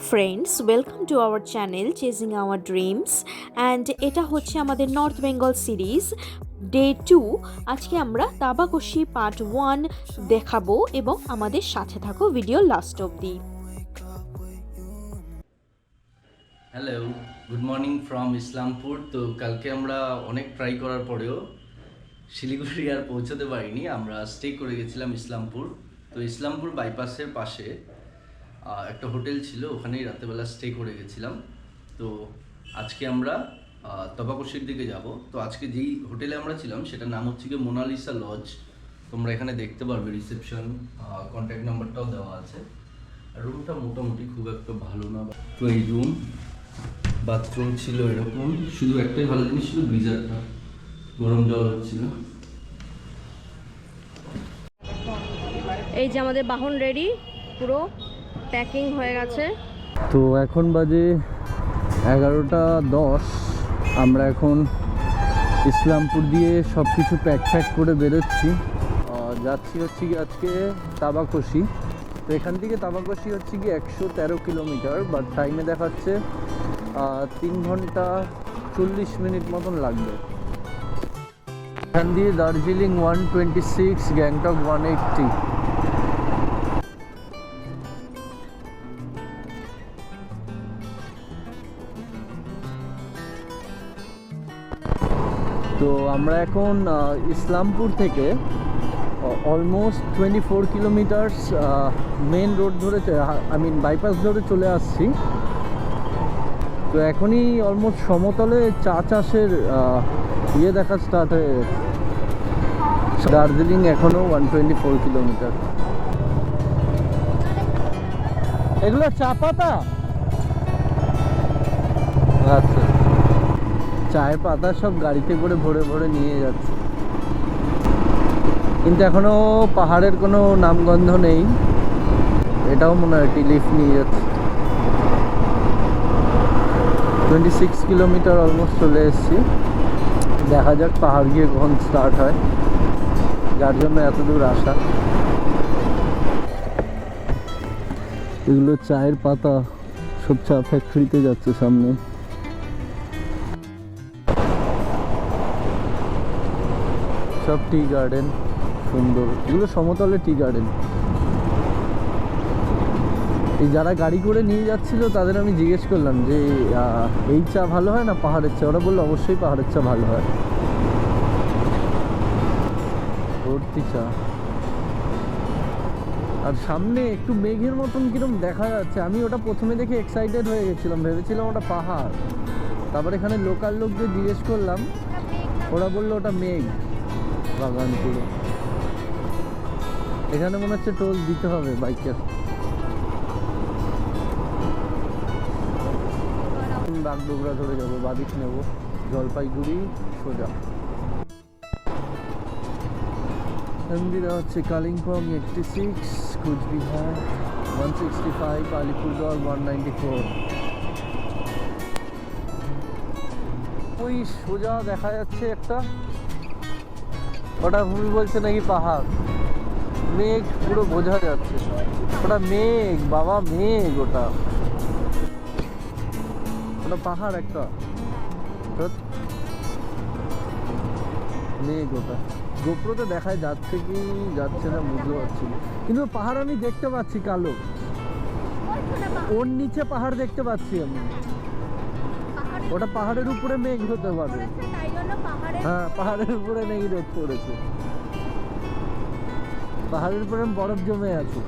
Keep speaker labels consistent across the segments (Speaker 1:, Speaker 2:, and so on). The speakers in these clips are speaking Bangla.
Speaker 1: Friends, welcome to our channel chasing our dreams. And এটা হচ্ছে আমাদের নর্থ বেঙ্গল সিরিজ ডে 2। আজকে আমরা তাবাকোশি পার্ট 1 দেখাবো এবং আমাদের সাথে থাকো ভিডিও লাস্ট অবধি।
Speaker 2: Hello, good morning from Islampur. তো কালকে আমরা অনেক ট্রাই করার পরেও শিলিগুড়ি আর পৌঁছতে পারিনি। আমরা স্টে করে গেছিলাম ইসলামপুর। তো ইসলামপুর বাইপাসের পাশে একটা হোটেল ছিল, ওখানেই রাতেরবেলা স্টে করে গেছিলাম। তো আজকে আমরা তবাকশির দিকে যাব। তো আজকে যেই হোটেলে আমরা ছিলাম সেটার নাম হচ্ছে গিয়ে মোনালিসা লজ। তোমরা এখানে দেখতে পারবে, রিসেপশন, কন্ট্যাক্ট নাম্বারটাও দেওয়া আছে। আর রুমটা মোটামুটি খুব একটা ভালো না। তো এই রুম, বাথরুম ছিল এরকম, শুধু একটাই ভালো জিনিস ছিল গিজারটা, গরম জল হচ্ছিল।
Speaker 1: এই যে আমাদের বাহন রেডি, পুরো প্যাকিং হয়ে গেছে।
Speaker 3: তো এখন বাজে 11:10। আমরা এখন ইসলামপুর দিয়ে সব কিছু প্যাক করে বেরোচ্ছি। যাচ্ছি হচ্ছে কি আজকে তাবাকোশি। তো এখান থেকে তাবাকোশি হচ্ছে কি 113 কিলোমিটার, বাট টাইমে দেখাচ্ছে 3 ঘন্টা 40 মিনিট মতন লাগবে। এখান দিয়ে দার্জিলিং 126, গ্যাংটক 180। তো আমরা এখন ইসলামপুর থেকে অলমোস্ট 24 কিলোমিটার্স মেন রোড ধরে, বাইপাস ধরে চলে আসছি। তো এখনই অলমোস্ট সমতলে চা চাষের দেখা স্টার্ট হয়ে গেছে। দার্জিলিং এখনও 124 কিলোমিটার। এগুলো চা পাতা? আচ্ছা, চায়ের পাতা সব গাড়িতে করে ভরে ভরে নিয়ে যাচ্ছে, কিন্তু এখনো পাহাড়ের কোনো নামগন্ধ নেই। এটাও মনে হয় লিফট নিয়ে যাচ্ছে। 26 কিলোমিটার অলমোস্ট চলে এসেছি। দেখা যাক পাহাড় গিয়ে কখন স্টার্ট হয়, যার জন্য এত দূর আসা। এগুলো চায়ের পাতা, সব চা ফ্যাক্টরিতে যাচ্ছে সামনে। সব টি গার্ডেন, সুন্দর। এগুলো সমতলে টি গার্ডেন। এই যারা গাড়ি করে নিয়ে যাচ্ছিল তাদের আমি জিজ্ঞেস করলাম যে এই চা ভালো হয় না পাহাড়ের চা? ওরা বললো অবশ্যই পাহাড়ের চা ভালো হয়। ভর্তি চা। আর সামনে একটু মেঘের মতন কিরম দেখা যাচ্ছে। আমি ওটা প্রথমে দেখে এক্সাইটেড হয়ে গেছিলাম, ভেবেছিলাম ওটা পাহাড়। তারপর এখানে লোকাল লোকদের জিজ্ঞেস করলাম, ওরা বললো ওটা মেঘ বাগান পুরো। এখানে মনে হচ্ছে টোল দিতে হবে বাইকের। bagdogra ধরে যাবো, বাদিক নেব, জলপাইগুড়ি সোজা। মন্দিরা হচ্ছে কালিম্পং 86, কুচবিহার 165, আলিপুরদুয়ার 194। ওই সোজা দেখা যাচ্ছে একটা, ওটা ভূমি বলছে নাকি পাহাড়। মেঘ পুরো বোঝা যাচ্ছে, ওটা মেঘ বাবা, মেঘ। ওটা পাহাড় একটা, মেঘ। ওটা গোপ্রোতে দেখায় যাচ্ছে কি যাচ্ছে না বুঝতে পারছি না, কিন্তু পাহাড় আমি দেখতে পাচ্ছি কালো। ওর নিচে পাহাড় দেখতে পাচ্ছি আমি। ওটা পাহাড়ের উপরে মেঘ হতে পারে। হ্যাঁ, পাহাড়ের উপরে নেই, রোদ পড়েছে। পাহাড়ের উপরে বরফ জমে আছে,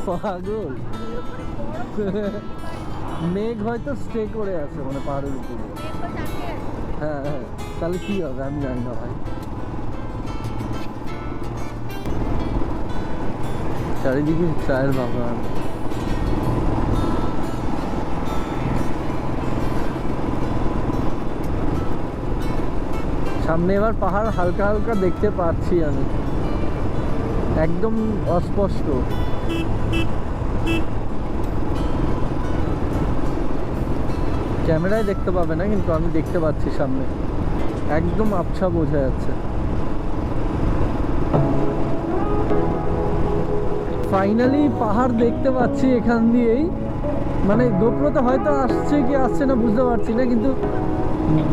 Speaker 3: পাগল। মেঘ হয়তো স্টে করে আছে মানে পাহাড়ের উপরে। হ্যাঁ হ্যাঁ, তাহলে কি হবে আমি জানি না ভাই। চারিদিকে চায়ের বাগান। সামনে এবার পাহাড় হালকা হালকা দেখতে পাচ্ছি আমি, একদম অস্পষ্ট। ক্যামেরায় দেখতে পাবে না, কিন্তু আমি দেখতে পাচ্ছি সামনে একদম আবছা বোঝা যাচ্ছে। ফাইনালি পাহাড় দেখতে পাচ্ছি এখান দিয়েই। মানে গোপ্রোতে হয়তো আসছে কি আসছে না বুঝতে পারছি না, কিন্তু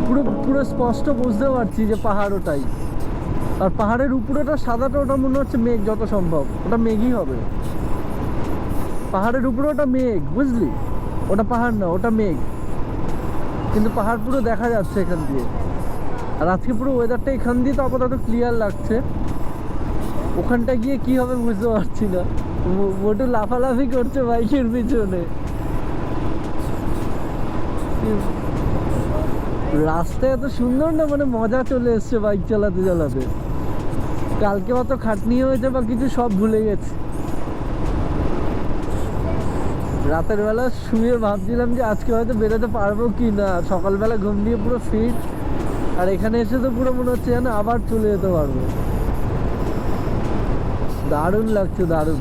Speaker 3: পুরো পুরো স্পষ্ট বুঝতে পারছি যে পাহাড় ওটাই। আর পাহাড়ের উপরেটা সাদাটা, ওটা মনে হচ্ছে মেঘ, যত সম্ভব ওটা মেঘই হবে। পাহাড়ের উপরে ওটা মেঘ, বুঝলি? ওটা পাহাড় না, ওটা মেঘ, কিন্তু পাহাড় পুরো দেখা যাচ্ছে এখান দিয়ে। আর আজকে পুরো ওয়েদারটা এখান দিয়ে তো আপাতত ক্লিয়ার লাগছে। ওখানটা গিয়ে কি হবে বুঝতে পারছি না। মোটু লাফালাফি করছে বাইকের পিছনে। রাস্তা এত সুন্দর না, মানে মজা চলে এসছে বাইক চালাতে চালাতে। কালকে অত খাটনি হয়েছে বা কিছু সব ভুলে গেছি। রাতের বেলা শুয়ে ভাবছিলাম যে আজকে হয়তো বেরোতে পারবো কি না, সকালবেলা ঘুম দিয়ে পুরো ফিট। আর এখানে এসে তো পুরো মনে হচ্ছে যেন আবার চলে যেতে পারবো। দারুণ লাগছে, দারুণ।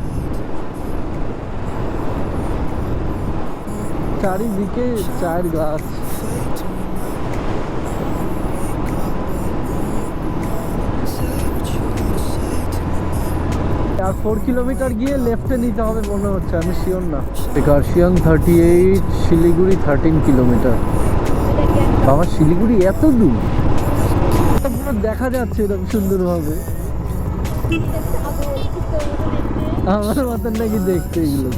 Speaker 3: চারিদিকে চায়ের গাছ। আর 4 কিলোমিটার গিয়ে লেফটে নিতে হবে মনে হচ্ছে, আমি শিওর না। কার্শিয়াং 38, শিলিগুড়ি 13 কিলোমিটার। বাবা, শিলিগুড়ি এত দূর? পুরো দেখা যাচ্ছে এরকম সুন্দরভাবে। আমার মতন নাকি দেখতে এগুলো।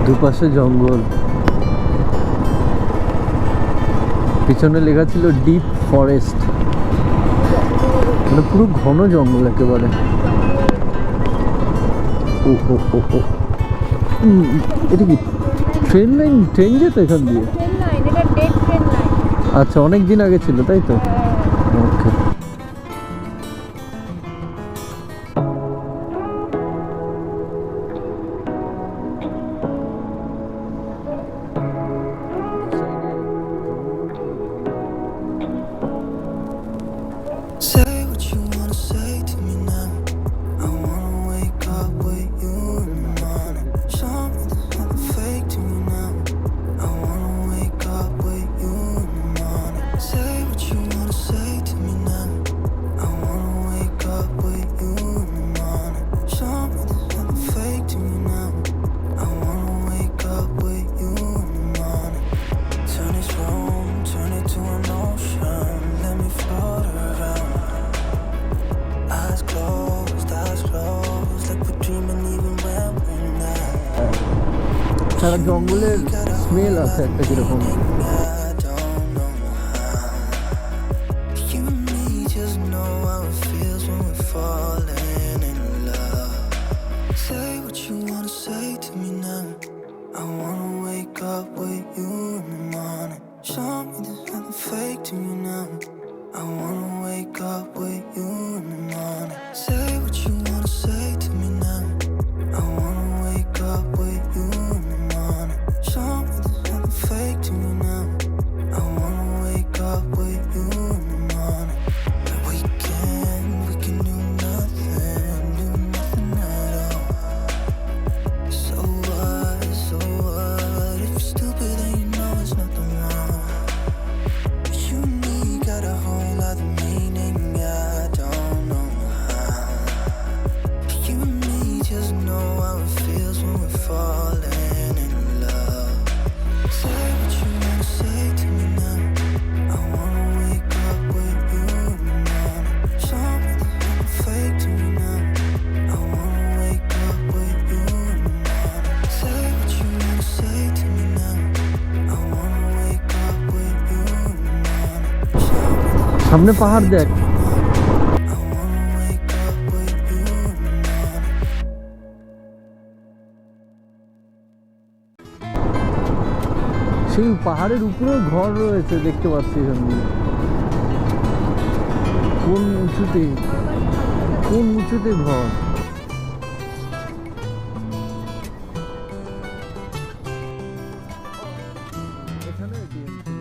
Speaker 3: দুপাশে জঙ্গল, পিছনে লেখা ছিল ডিপ ফরেস্ট, মানে পুরো ঘন জঙ্গল একেবারে। এটা কি ট্রেন লাইন? ট্রেন যেত এখান দিয়ে? আচ্ছা, অনেক দিন আগে ছিল তাই তো? ওকে।
Speaker 4: Say what you wanna say to me now. I wanna wake up with you in the morning. Show me there's nothing fake to me now. I wanna wake up with you in the morning. Say what you wanna say to me now. I wanna wake up with you in the morning. Show me there's nothing fake to me now. I wanna wake up with you in the morning. Turn this room, turn it to an ocean. Let me float around. Eyes closed, like we're dreaming even when we're not.
Speaker 3: সারা জঙ্গলের স্মেল আছে একটা কিরকম।
Speaker 4: I don't know how. You and me just know how it feels when we're falling in love. Say what you wanna say to me now. I wanna wake up with you in the morning. Show me there's nothing fake to me now. I wanna wake up with you in the morning. Say what you wanna say to me now. I wanna wake up with you in the morning. Show me there's nothing fake to me now.
Speaker 3: সামনে পাহাড় দেখ।
Speaker 4: I wanna wake up with you in the morning.
Speaker 3: সেই পাহাড়ের উপরেও ঘর রয়েছে দেখতে পাচ্ছি এখান দিয়ে। কোন উঁচুতে ঘর। এখানে ATM ছিল।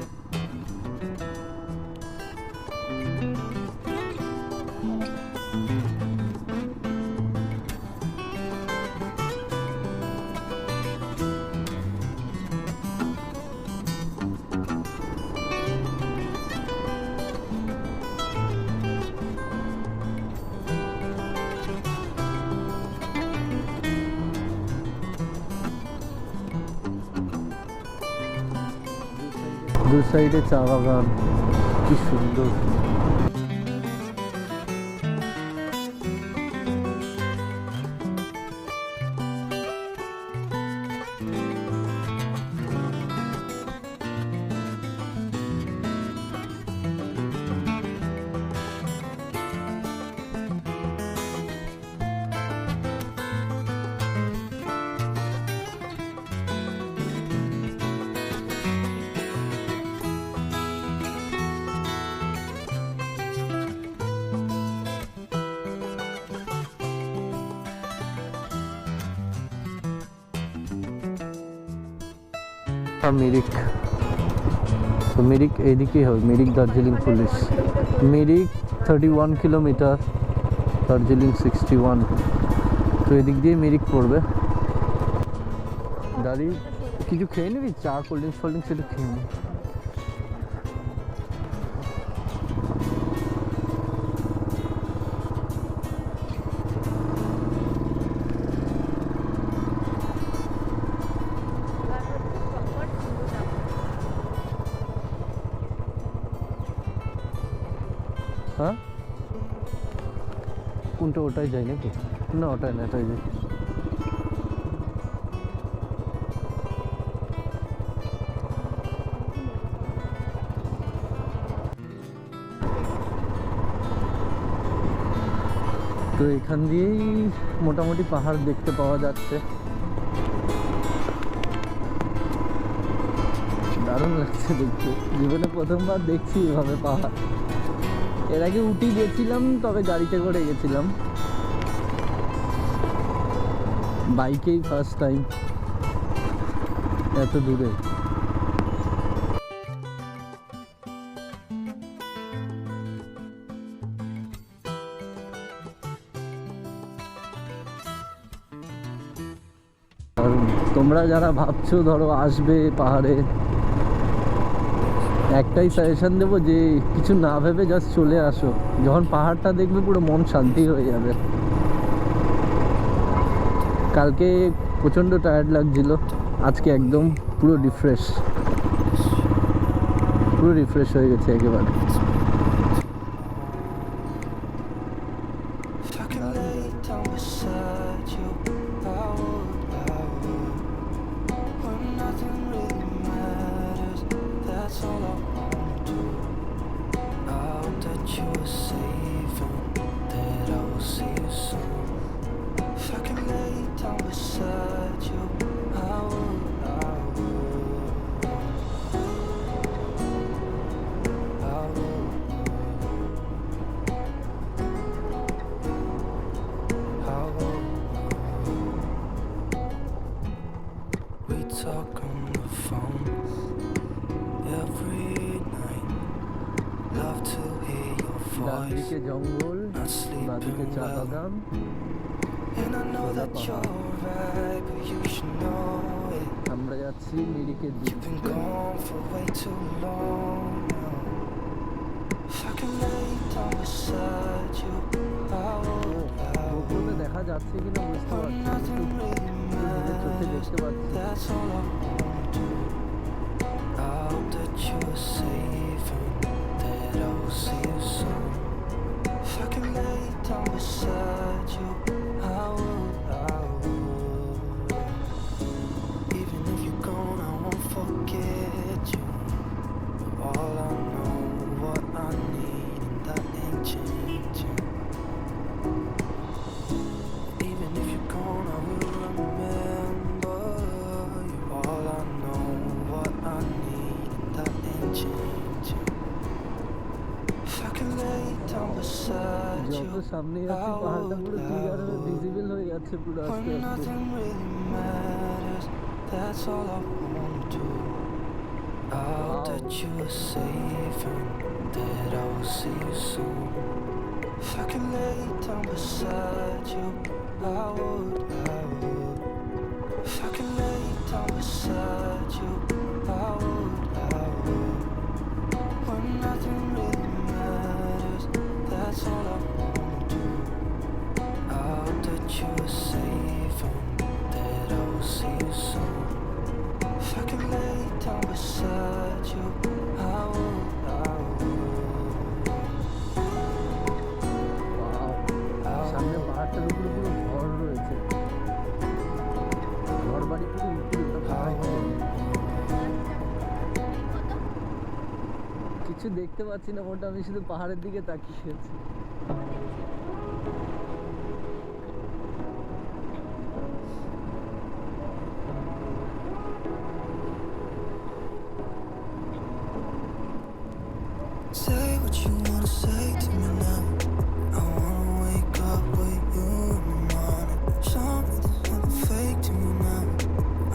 Speaker 3: দু সাইডে চা বাগান, কি সুন্দর। মিরিক, তো মিরিক এইদিকেই হবে, মিরিক দার্জিলিং পুলিশ। মিরিক 31 কিলোমিটার, দার্জিলিং 61, তো এদিক দিয়ে মিরিক পড়বে। দাঁড়িয়ে কিছু খেয়ে নিবি, চা কোল্ড ড্রিঙ্কস একটু খেয়ে নিবি। হ্যাঁ কোনটা, ওটাই যাই নাকি? না ওটাই না, এটাই যাই। তো এখান দিয়েই মোটামুটি পাহাড় দেখতে পাওয়া যাচ্ছে। দারুণ লাগছে দেখতে, জীবনে প্রথমবার দেখছি এভাবে পাহাড়। এর আগে উটি গেছিলাম, তবে গাড়িতে করে গেছিলাম, বাইকেই ফার্স্ট টাইম এত দূরে। আর তোমরা যারা ভাবছো ধরো আসবে পাহাড়ে, একটাই সাজেশন দেবো যে কিছু না ভেবে জাস্ট চলে আসো। যখন পাহাড়টা দেখবে পুরো মন শান্তি হয়ে যাবে। কালকে প্রচণ্ড টায়ার্ড লাগছিল, আজকে একদম পুরো রিফ্রেশ হয়ে গেছে একেবারে।
Speaker 4: If I could lay down beside you, I would. When nothing really matters, that's all I wanna do. I hope that you are safe and that I will see you soon. If I could lay down beside you, I would. We talk on the phone every night. Love to hear your
Speaker 3: done
Speaker 4: voice.
Speaker 3: দিকে জঙ্গল,
Speaker 4: Not
Speaker 3: বাদিকে
Speaker 4: sleeping
Speaker 3: চা
Speaker 4: well.
Speaker 3: বাগান।
Speaker 4: And I know that you're right, but you should know it.
Speaker 3: আমরা যাচ্ছি মিরিকের দিকে।
Speaker 4: You've been gone for way too long now. If I can lay down beside you, I would.
Speaker 3: গোপনে দেখা যাচ্ছে কিনা বুঝতে
Speaker 4: When
Speaker 3: পারছি,
Speaker 4: nothing
Speaker 3: কিন্তু
Speaker 4: really
Speaker 3: নিজের চোখে
Speaker 4: matters,
Speaker 3: দেখতে পাচ্ছি।
Speaker 4: that's all I wanna do. I hope that you are safe and that I will see you soon. If I can lay down beside you, I would. Even if you're gone, I won't forget you. All I know, what I need
Speaker 3: সামনে যাচ্ছি, পাহাড়টা পুরো ক্লিয়ার হয়ে ভিজিবল হয়ে যাচ্ছে পুরো আস্তে
Speaker 4: When
Speaker 3: আস্তে।
Speaker 4: nothing really matters, that's all I wanna do. I hope that you are safe and that I will see you soon. If I could lay down beside you, I would. If I could lay down beside you, I would. When nothing really matters, that's all I wanna do. I hope that you are safe and that I will see you soon. If I could lay down beside you, I would.
Speaker 3: Wow, সামনে পাহাড়টার উপরে পুরো ঘর রয়েছে, ঘর বাড়ি পুরো উপরে একটা পাহাড়। কিছু দেখতে পাচ্ছি না মোটা, আমি শুধু পাহাড়ের দিকে তাকিয়ে আছি।
Speaker 4: Say what you wanna say to me now. I wanna wake up with you in the morning. Show me there's nothing fake to me now.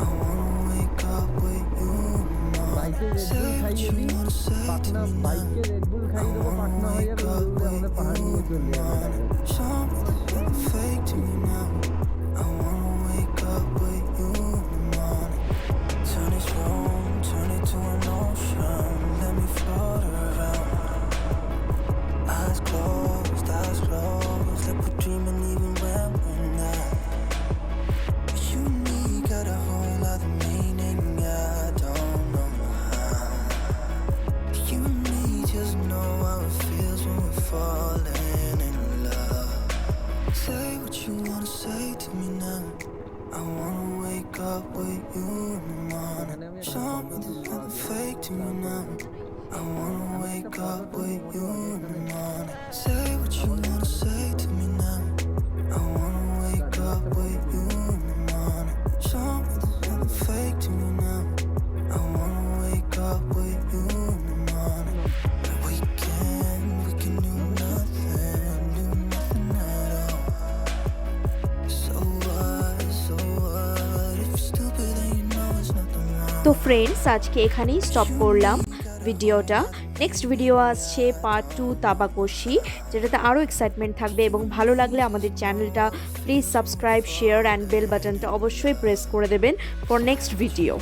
Speaker 4: I wanna wake up with you in the
Speaker 3: বাইকে
Speaker 4: morning.
Speaker 3: রেডবুল
Speaker 4: Say what
Speaker 3: খাইয়ে
Speaker 4: you
Speaker 3: দিই,
Speaker 4: wanna say to
Speaker 3: পাখনা
Speaker 4: me
Speaker 3: বাইকে
Speaker 4: now.
Speaker 3: রেডবুল
Speaker 4: I
Speaker 3: খাইয়ে দেবো,
Speaker 4: wanna
Speaker 3: পাখনা হয়ে
Speaker 4: wake
Speaker 3: যাবে,
Speaker 4: up
Speaker 3: উড়ে আমাদের
Speaker 4: with
Speaker 3: পাহাড়
Speaker 4: you
Speaker 3: নিয়ে
Speaker 4: in
Speaker 3: চলে
Speaker 4: the
Speaker 3: যাবে
Speaker 4: morning.
Speaker 3: direct।
Speaker 4: Show me there's nothing fake to me now. I wanna wake up with you in the morning. Turn this room, turn it to an ocean. Let me float around. Eyes closed, like we're dreaming even when we're not. You and me got a whole other meaning, I don't know how. You and me just know how it feels when we're falling in love. Say what you wanna say to me now. I wanna wake up with you in the morning. Show me there's nothing fake to me now. I wanna wake up with you in the morning. Say what you wanna say to me now. I wanna wake up with you in the morning. Show me there's nothing fake to me now. I wanna wake up with you in the morning. We can do nothing at all. So what, if you're stupid then you know it's nothing wrong.
Speaker 1: তো ফ্রেন্ডস, আজকে এখানেই স্টপ করলাম ভিডিওটা। নেক্সট ভিডিও আসছে পার্ট 2 তাবাকোশি, যেটাতে আরও এক্সাইটমেন্ট থাকবে। এবং ভালো লাগলে আমাদের চ্যানেলটা please subscribe, share and bell বাটনটা অবশ্যই প্রেস করে দেবেন ফর নেক্সট ভিডিও।